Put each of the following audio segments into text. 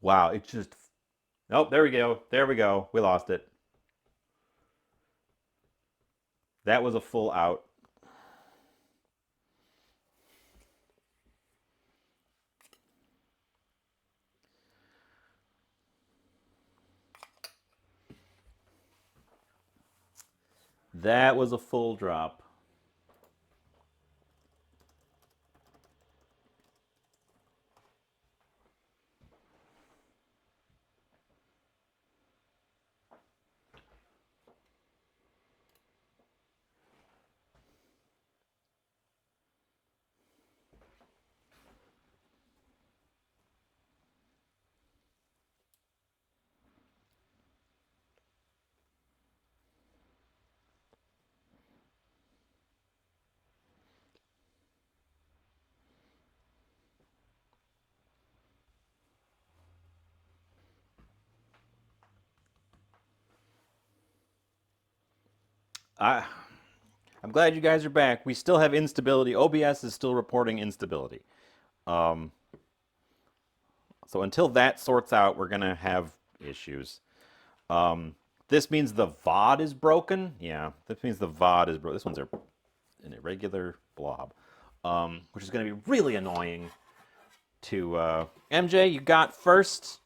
Wow, it just. Nope, there we go. There we go. We lost it. That was a full out. That was a full drop. I, I'm glad you guys are back. We still have instability. OBS is still reporting instability. Um, so until that sorts out, we're gonna have issues. Um, this means the VOD is broken. Yeah, this means the VOD is broken. This one's an irregular blob, which is going to be really annoying to MJ. You got first.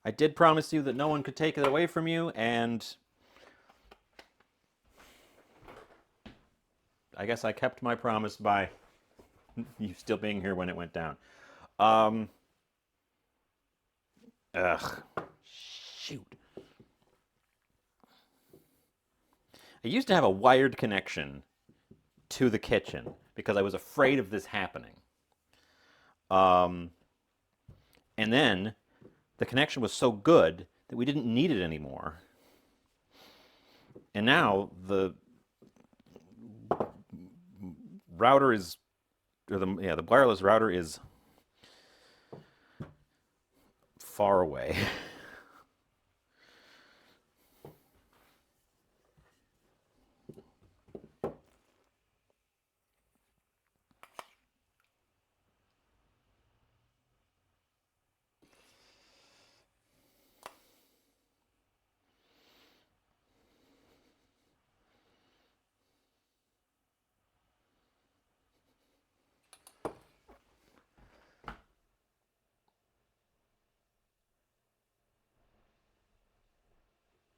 I did promise you that no one could take it away from you, and I guess I kept my promise by you still being here when it went down. Um, ugh, shoot. I used to have a wired connection to the kitchen because I was afraid of this happening. Um, and then the connection was so good that we didn't need it anymore. And now the router is, or the wireless router is far away.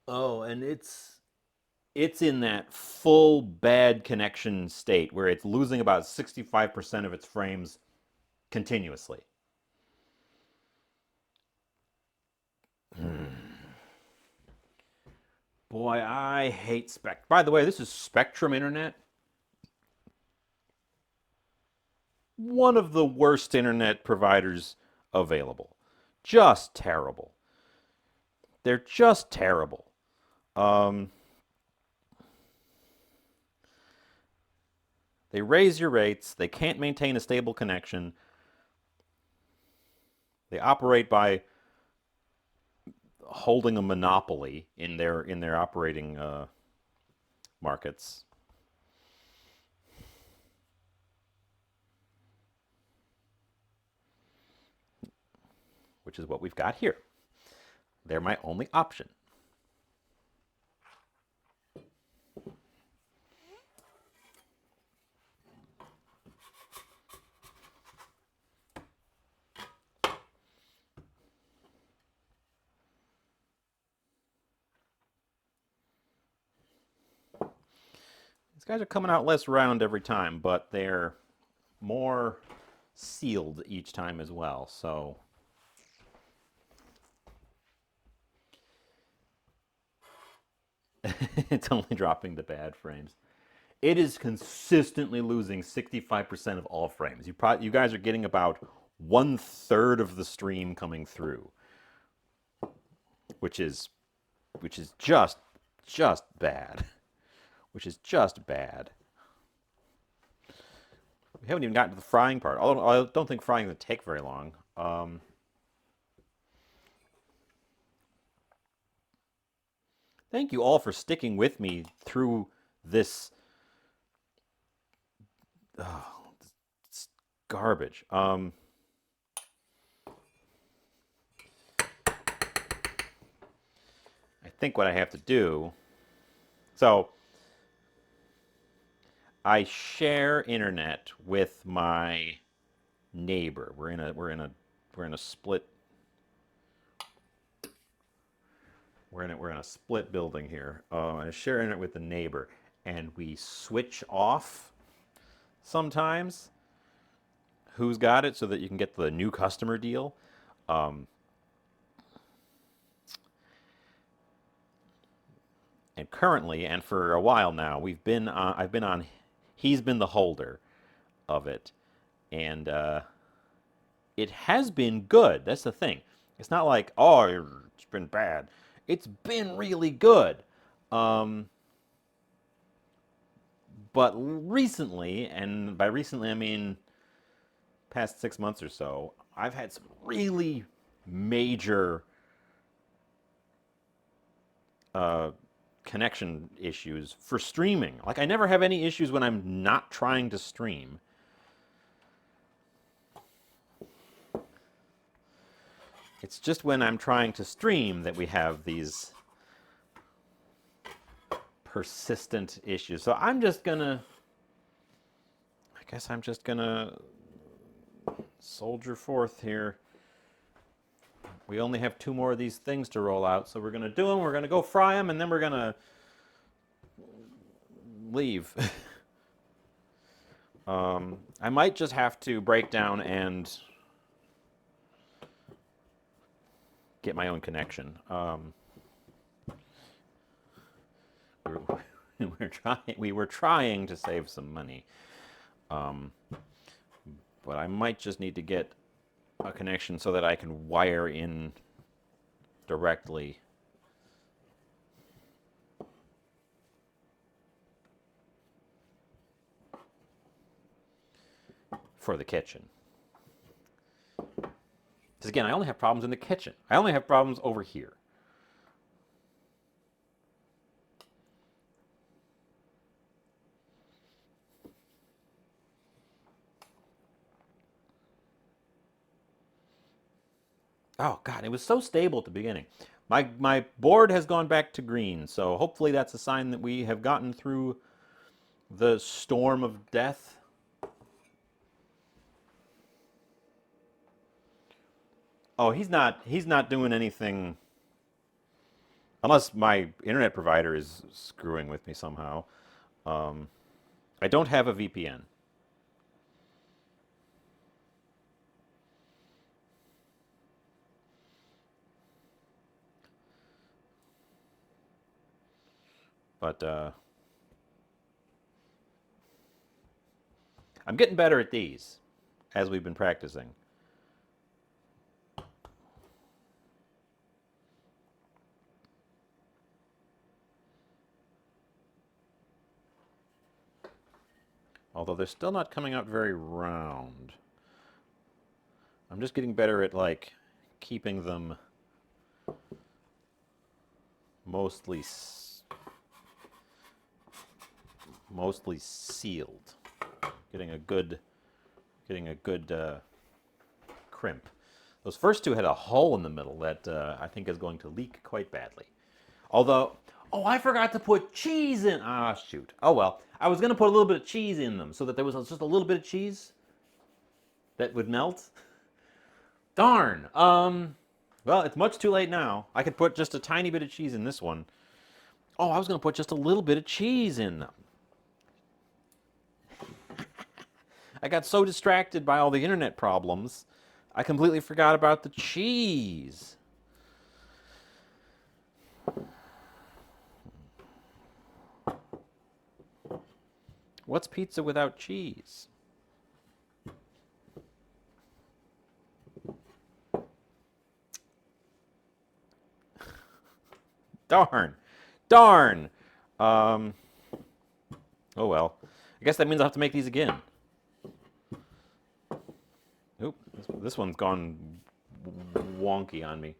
Oh, and it's in that full bad connection state where it's losing about 65% of its frames continuously. Boy, I hate Spectrum. By the way, this is Spectrum Internet. One of the worst internet providers available. Just terrible. They're just terrible. Um, they raise your rates. They can't maintain a stable connection. They operate by holding a monopoly in their operating markets, which is what we've got here. They're my only option. These guys are coming out less round every time, but they're more sealed each time as well. So it's only dropping the bad frames. It is consistently losing 65% of all frames. You guys are getting about 1/3 of the stream coming through, which is which is just bad. Which is just bad. We haven't even gotten to the frying part. Although I don't think frying would take very long. Thank you all for sticking with me through this garbage. think what I have to do. So I share internet with my neighbor. We're in a split we're in a split building here. I share internet with the neighbor, and we switch off sometimes who's got it so that you can get the new customer deal. Um, and currently, and for a while now, I've been on. He's been the holder of it, and it has been good. That's the thing. It's not like, oh, it's been bad. It's been really good. Um, but recently, and by recently I mean past 6 months or so, I've had some really major uh, connection issues for streaming. Like, I never have any issues when I'm not trying to stream. It's just when I'm trying to stream that we have these persistent issues. So I guess I'm just gonna soldier forth here. We only have 2 more of these things to roll out, so we're gonna do them, we're gonna go fry them, and then we're gonna leave. I might just have to break down and get my own connection. We were trying to save some money, but I might just need to get a connection so that I can wire in directly for the kitchen. Because again, I only have problems in the kitchen. I only have problems over here. Oh God, it was so stable at the beginning. My board has gone back to green, so hopefully that's a sign that we have gotten through the storm of death. Oh, he's not doing anything unless my internet provider is screwing with me somehow. Um, I don't have a VPN. But I'm getting better at these as we've been practicing. Although they're still not coming out very round. I'm just getting better at like keeping them mostly mostly sealed. Getting a good crimp. Those first 2 had a hole in the middle that I think is going to leak quite badly. Although, oh, I forgot to put cheese in. Ah, shoot. Oh well. I was going to put a little bit of cheese in them so that there was just a little bit of cheese that would melt. Darn. Well, it's much too late now. I could put just a tiny bit of cheese in this one. Oh, I was going to put just a little bit of cheese in them. I got so distracted by all the internet problems, I completely forgot about the cheese. What's pizza without cheese? Darn. Darn. Um, oh well. I guess that means I'll have to make these again. Oop, this one's gone wonky on me.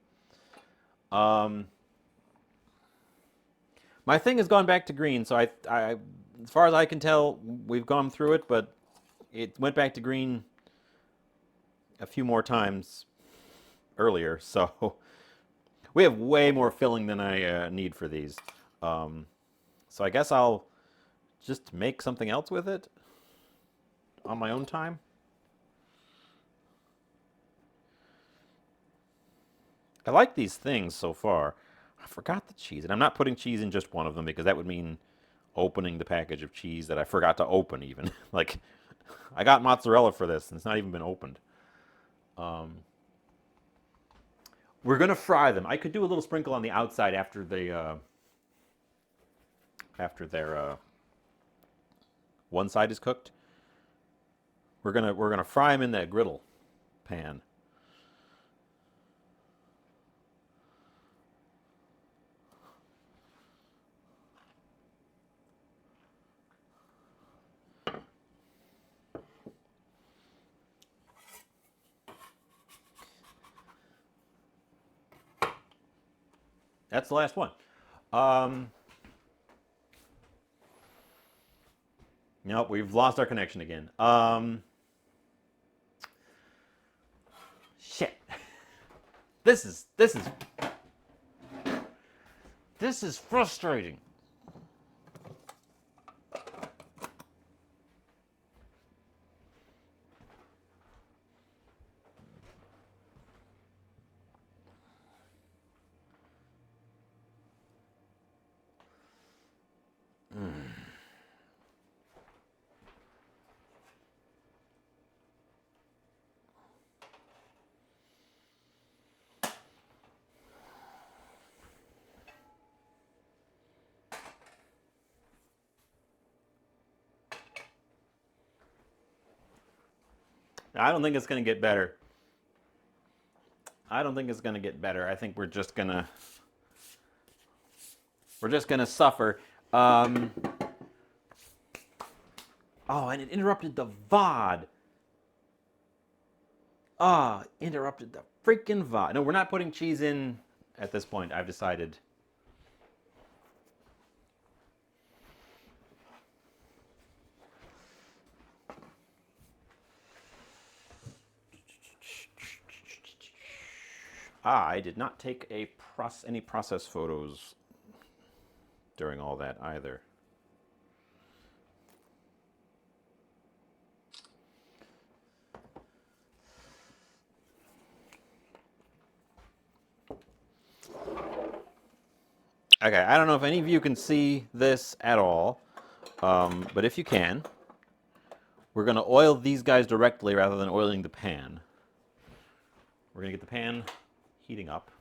My thing has gone back to green, so as far as I can tell, we've gone through it, but it went back to green a few more times earlier, so We have way more filling than I need for these. Um, so I guess I'll just make something else with it on my own time. I like these things so far. I forgot the cheese, and I'm not putting cheese in just one of them because that would mean opening the package of cheese that I forgot to open even. Like, I got mozzarella for this, and it's not even been opened. Um, we're gonna fry them. I could do a little sprinkle on the outside after their one side is cooked. We're gonna fry them in that griddle pan. That's the last one. Um, nope, we've lost our connection again. Shit. This is this is this is frustrating. I don't think it's gonna get better. I don't think it's gonna get better. I think we're just gonna suffer. Um, oh, and it interrupted the VOD. Ah, oh, interrupted the freaking VOD. No, we're not putting cheese in at this point. I've decided. Ah, I did not take any process photos during all that either. Okay, I don't know if any of you can see this at all, but if you can, we're going to oil these guys directly rather than oiling the pan. We're going to get the pan heating up.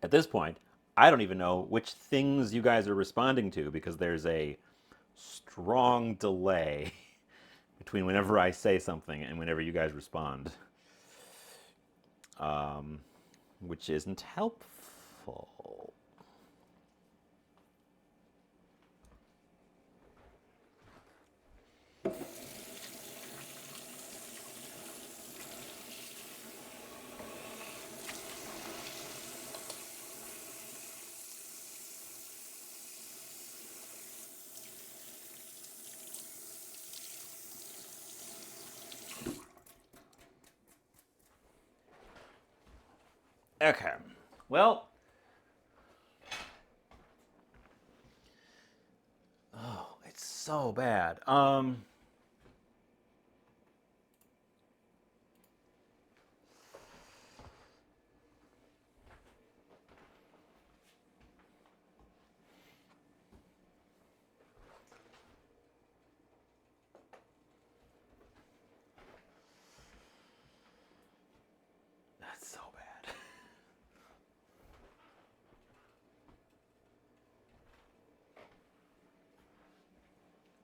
At this point, I don't even know which things you guys are responding to because there's a strong delay between whenever I say something and whenever you guys respond, which isn't helpful. Okay. Well, oh, it's so bad. That's so bad.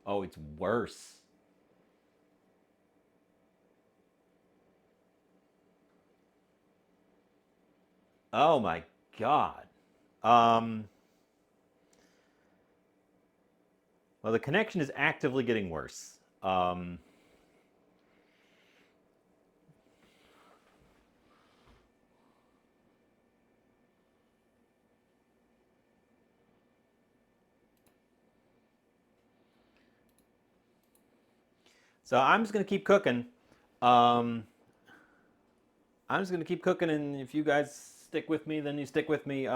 Oh, it's worse. Oh my god. Um, Well, the connection is actively getting worse. So I'm just going to keep cooking. I'm just going to keep cooking, and if you guys stick with me, then you stick with me.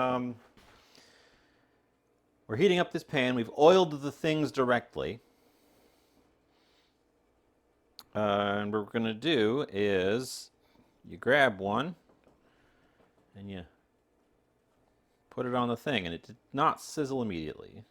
We're heating up this pan. We've oiled the things directly. And what we're going to do is you grab one and you put it on the thing, and it did not sizzle immediately.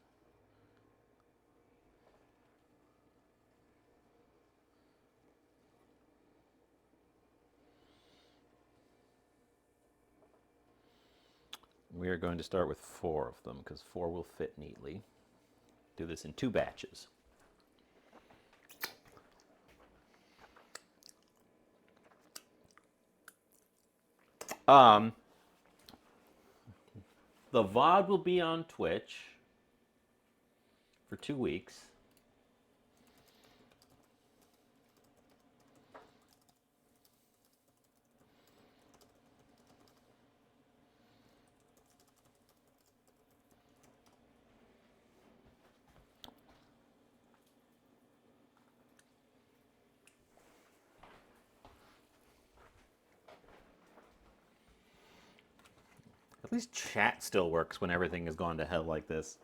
We are going to start with 4 of them because 4 will fit neatly. Do this in 2 batches. The VOD will be on Twitch for 2 weeks. At least chat still works when everything has gone to hell like this.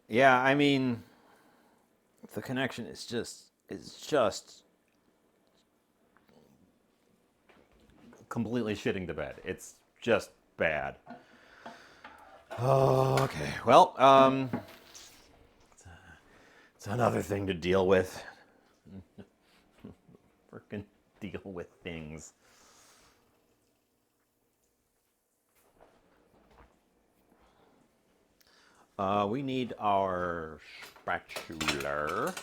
Yeah, I mean, the connection is just completely shitting the bed. It's just bad. Oh, okay. Well, it's another thing to deal with. Freaking deal with things. We need our spatula.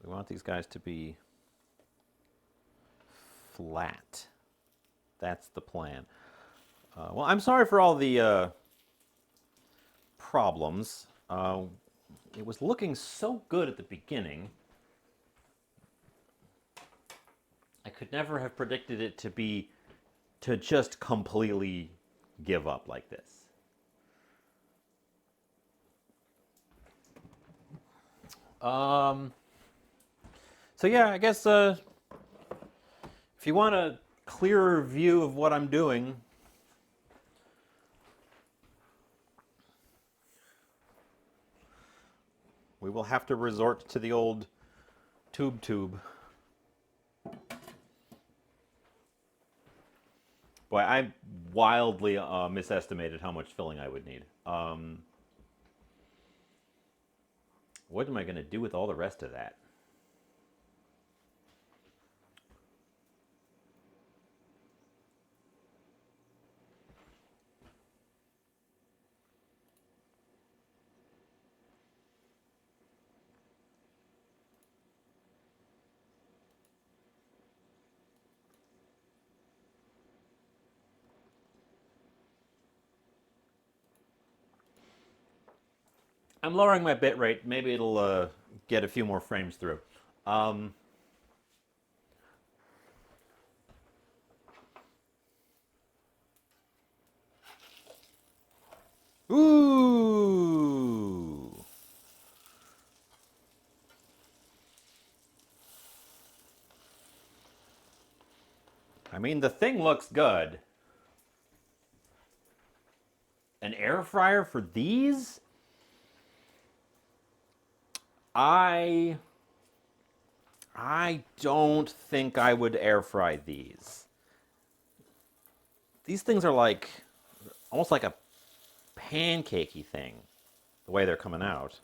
We want these guys to be flat. That's the plan. Well, I'm sorry for all the problems. It was looking so good at the beginning. I could never have predicted it to just completely give up like this. So yeah, I guess if you want a clearer view of what I'm doing, we will have to resort to the old tube. Boy, I wildly misestimated how much filling I would need. What am I going to do with all the rest of that? I'm lowering my bit rate. Maybe it'll get a few more frames through. Ooh. I mean, the thing looks good. An air fryer for these? I I don't think I would air fry these. These things are like almost like a pancakey thing, the way they're coming out.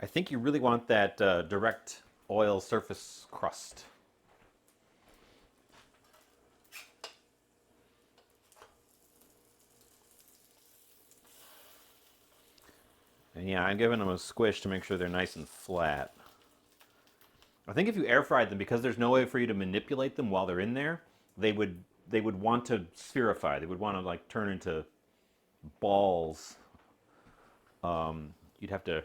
I think you really want that direct oil surface crust. And yeah, I'm giving them a squish to make sure they're nice and flat. I think if you air fried them, because there's no way for you to manipulate them while they're in there, they would want to spherify. They would want to like turn into balls. You'd have to.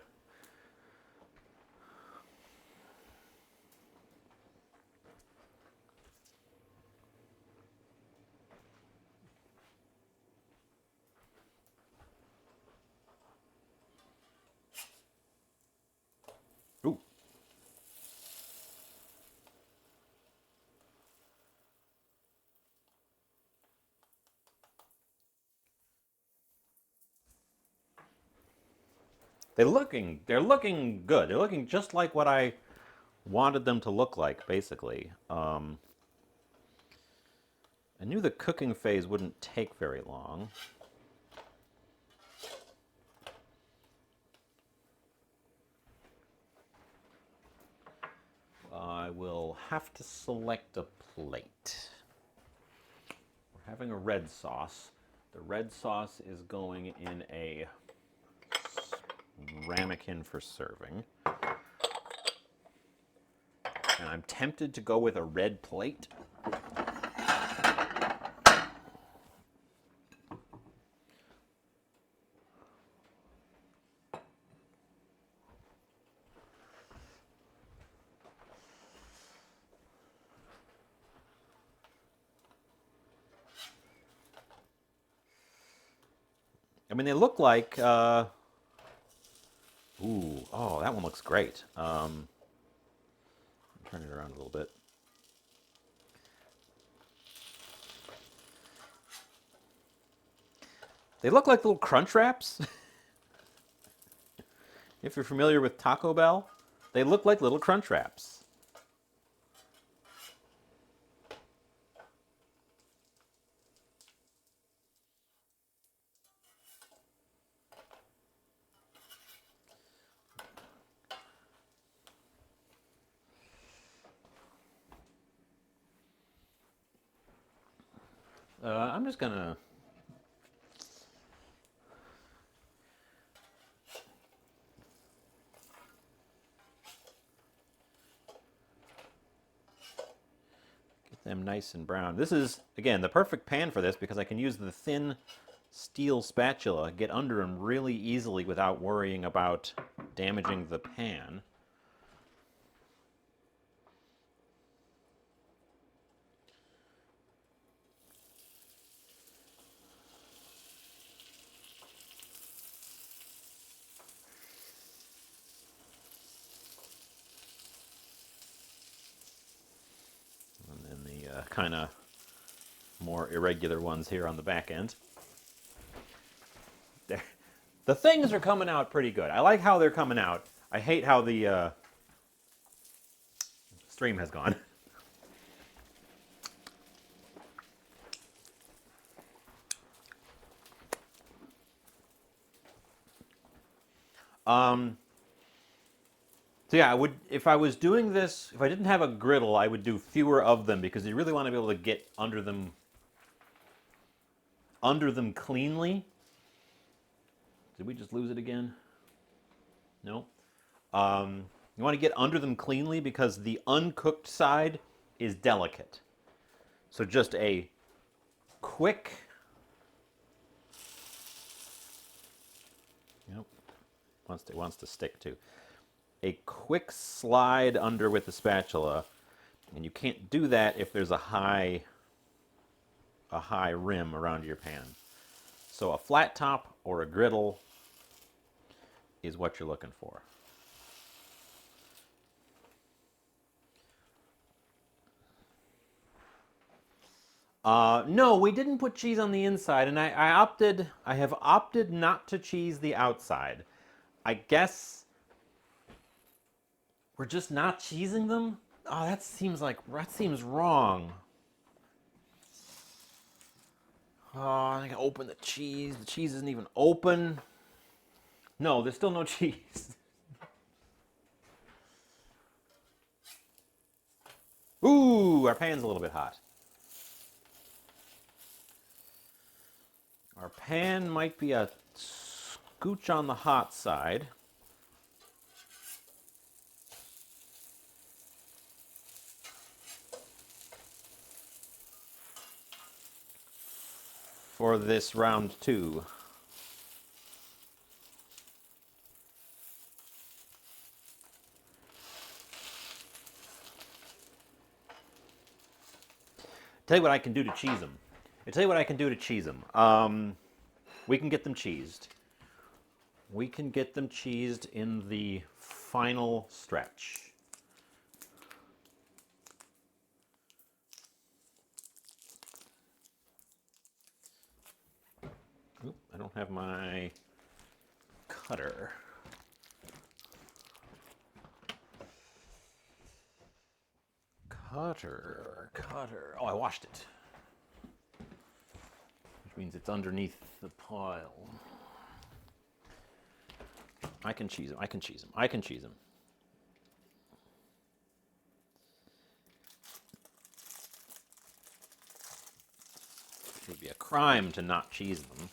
Ooh. They're looking good. They're looking just like what I wanted them to look like, basically. I knew the cooking phase wouldn't take very long. I will have to select a plate. We're having a red sauce. The red sauce is going in a ramekin for serving. And I'm tempted to go with a red plate. I mean, they look like. Ooh, oh, that one looks great. Turn it around a little bit. They look like little crunch wraps. If you're familiar with Taco Bell, they look like little crunch wraps. I'm just gonna. Get them nice and brown. This is, again, the perfect pan for this because I can use the thin steel spatula, get under them really easily without worrying about damaging the pan. And then the kind of more irregular ones here on the back end. There. The things are coming out pretty good. I like how they're coming out. I hate how the stream has gone. So yeah, I would, if I was doing this, if I didn't have a griddle, I would do fewer of them because you really want to be able to get under them cleanly. Did we just lose it again? No. You want to get under them cleanly because the uncooked side is delicate. So just a quick. Yep. Wants to stick to. A quick slide under with the spatula, and you can't do that if there's a high rim around your pan. So a flat top or a griddle is what you're looking for. No, we didn't put cheese on the inside, and I have opted not to cheese the outside. I guess we're just not cheesing them? Oh, that seems wrong. Oh, I gotta open the cheese. The cheese isn't even open. No, there's still no cheese. Ooh, our pan's a little bit hot. Our pan might be a scooch on the hot side. For this round 2. Tell you what I can do to cheese them. We can get them cheesed. We can get them cheesed in the final stretch. Oop, I don't have my cutter. Cutter. Oh, I washed it. Which means it's underneath the pile. I can cheese them. It would be a crime to not cheese them.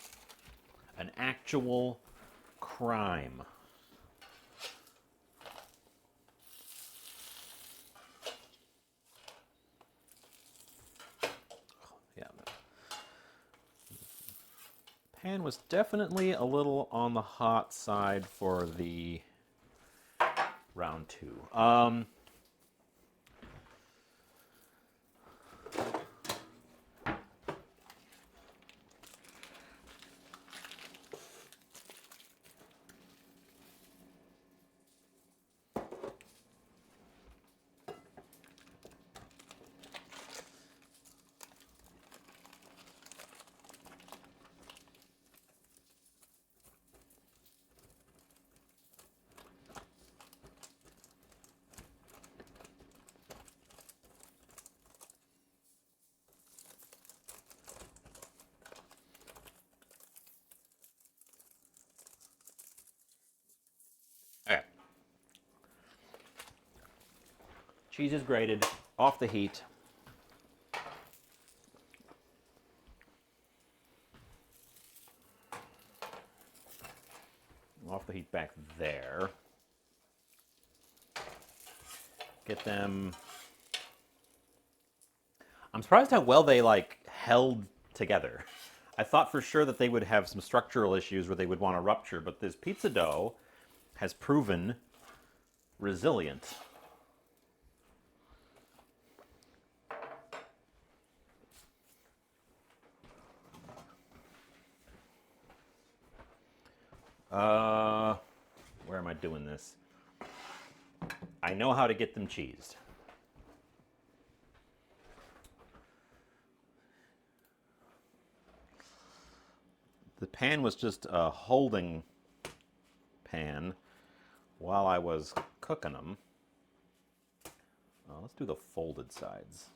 An actual crime. Yeah. Pan was definitely a little on the hot side for the round 2. Okay. Cheese is grated, off the heat. Off the heat back there. Get them. I'm surprised how well they held together. I thought for sure that they would have some structural issues where they would want to rupture, but this pizza dough has proven resilient. Where am I doing this? I know how to get them cheesed. The pan was just a holding pan while I was cooking them. Let's do the folded sides.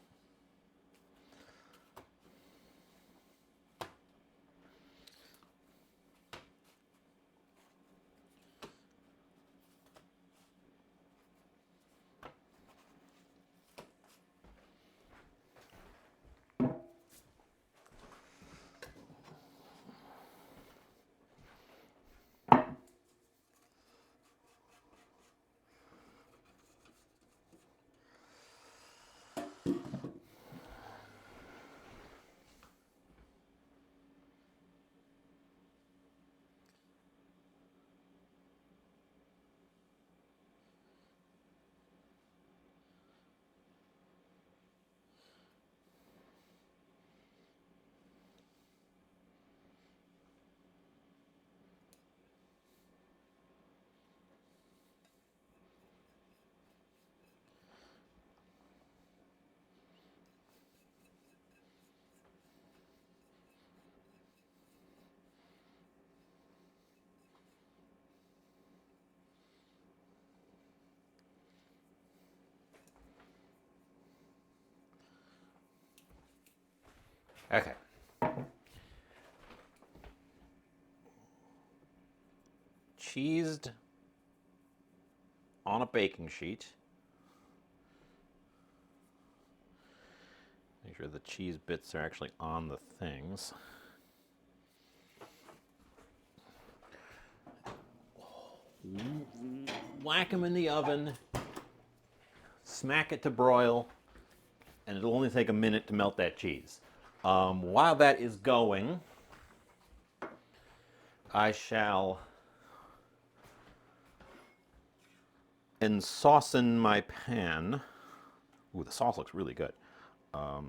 Okay. Cheesed on a baking sheet. Make sure the cheese bits are actually on the things. Whack them in the oven. Smack it to broil. And it'll only take a minute to melt that cheese. While that is going, I shall ensaucen my pan. Ooh, the sauce looks really good. Or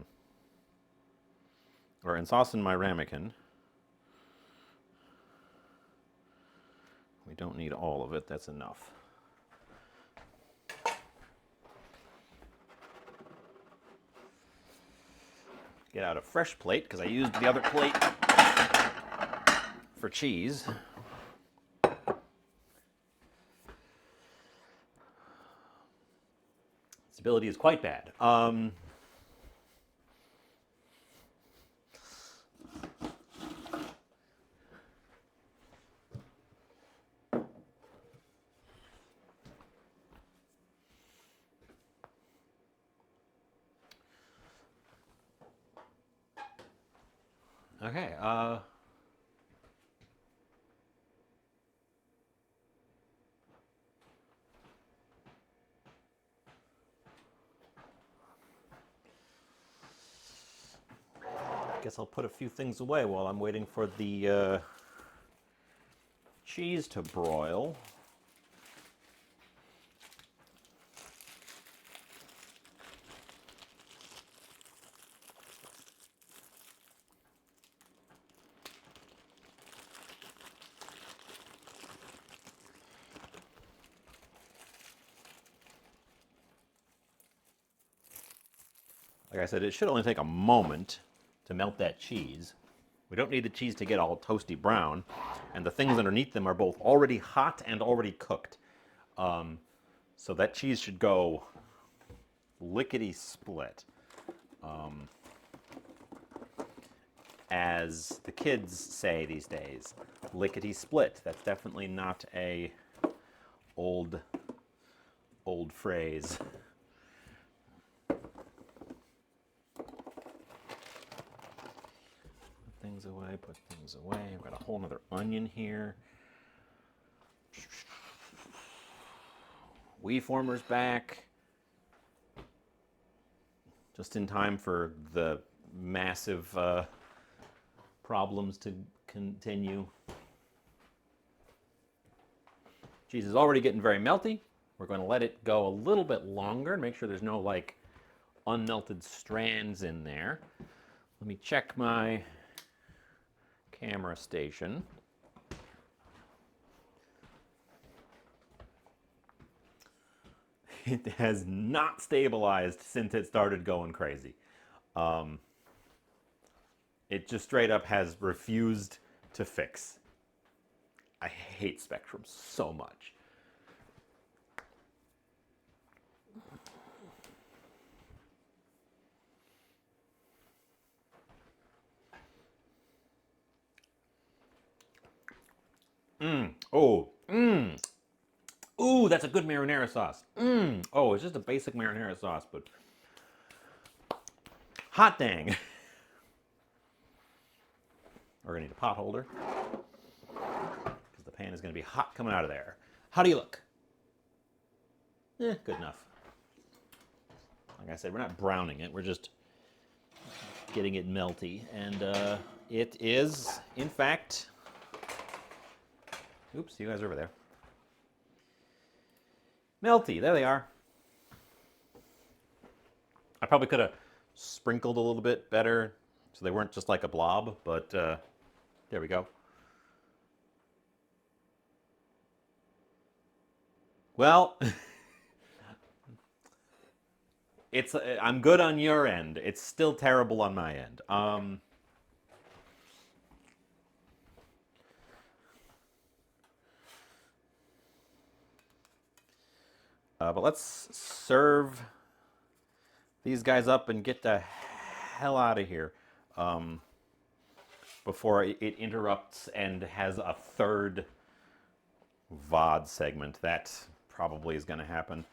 ensaucen my ramekin. We don't need all of it, that's enough. Get out a fresh plate, because I used the other plate for cheese. Stability is quite bad. Okay. Guess I'll put a few things away while I'm waiting for the cheese to broil. Like I said, it should only take a moment to melt that cheese. We don't need the cheese to get all toasty brown, and the things underneath them are both already hot and already cooked. So that cheese should go lickety-split. As the kids say these days, lickety-split. That's definitely not a old phrase. Things away, put things away. I've got a whole other onion here. WeFormer's back. Just in time for the massive problems to continue. Cheese is already getting very melty. We're going to let it go a little bit longer and make sure there's no like unmelted strands in there. Let me check my camera station. It has not stabilized since it started going crazy. It just straight up has refused to fix. I hate Spectrum so much. Oh, ooh, that's a good marinara sauce. Oh, it's just a basic marinara sauce, but hot dang. We're gonna need a pot holder because the pan is gonna be hot coming out of there. How do you look? Good enough. Like I said, we're not browning it. We're just getting it melty, and it is, in fact. Oops, you guys are over there. Melty, there they are. I probably could have sprinkled a little bit better so they weren't just like a blob, but there we go. Well, it's I'm good on your end. It's still terrible on my end. But let's serve these guys up and get the hell out of here. before it interrupts and has a third VOD segment. That probably is going to happen.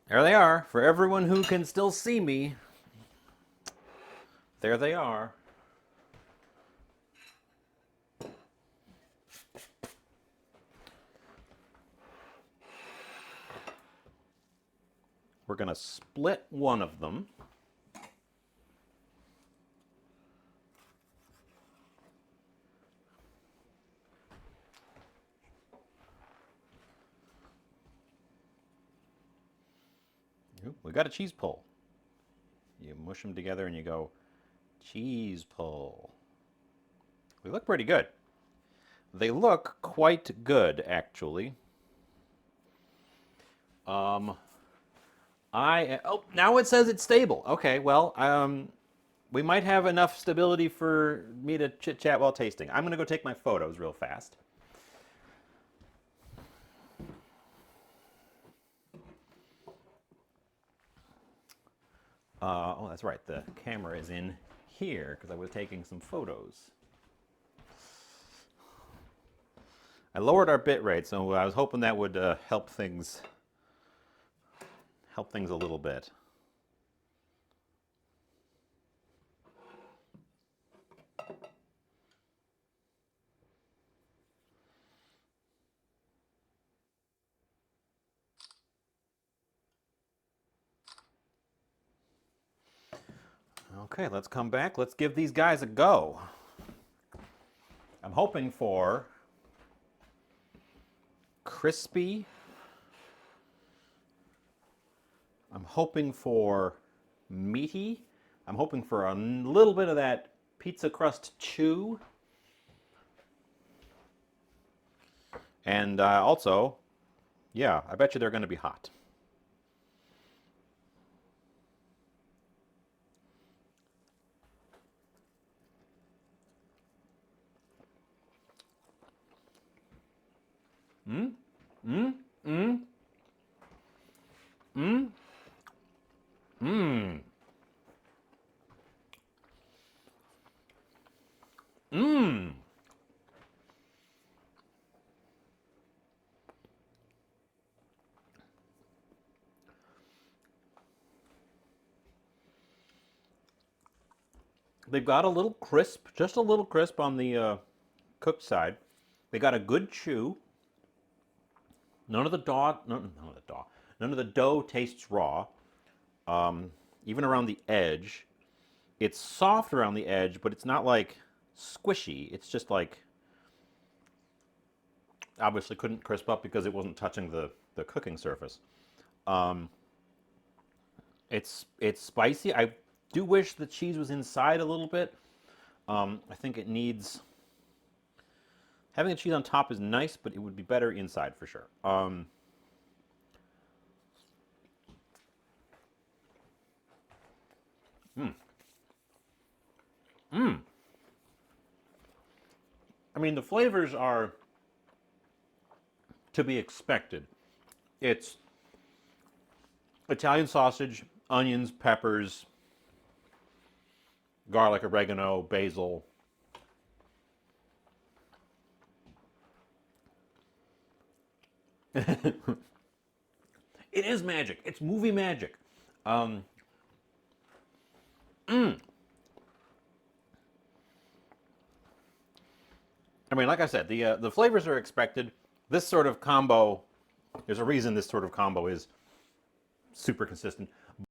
There they are. For everyone who can still see me, there they are. We're going to split one of them. Ooh, we got a cheese pull. You mush them together and you go, cheese pull. They look pretty good. They look quite good, actually. Oh, now it says it's stable. Okay, well, we might have enough stability for me to chit chat while tasting. I'm gonna go take my photos real fast. Oh, that's right. The camera is in here because I was taking some photos. I lowered our bit rate, so I was hoping that would help things a little bit. Okay, let's come back. Let's give these guys a go. I'm hoping for crispy. I'm hoping for meaty. I'm hoping for a little bit of that pizza crust chew. And also, yeah, I bet you they're going to be hot. Mmm. Mmm. Mmm. Mmm. Mmm. Mmm. They've got a little crisp, just a little crisp on the cooked side. They got a good chew. None of the dough tastes raw. Even around the edge, it's soft around the edge, but it's not like squishy. It's just like, obviously couldn't crisp up because it wasn't touching the cooking surface. It's spicy. I do wish the cheese was inside a little bit. I think it needs, having the cheese on top is nice, but it would be better inside for sure. I mean, the flavors are to be expected. It's Italian sausage, onions, peppers, garlic, oregano, basil. It is magic. It's movie magic. I mean, like I said, the flavors are expected. This sort of combo, there's a reason this sort of combo is super consistent.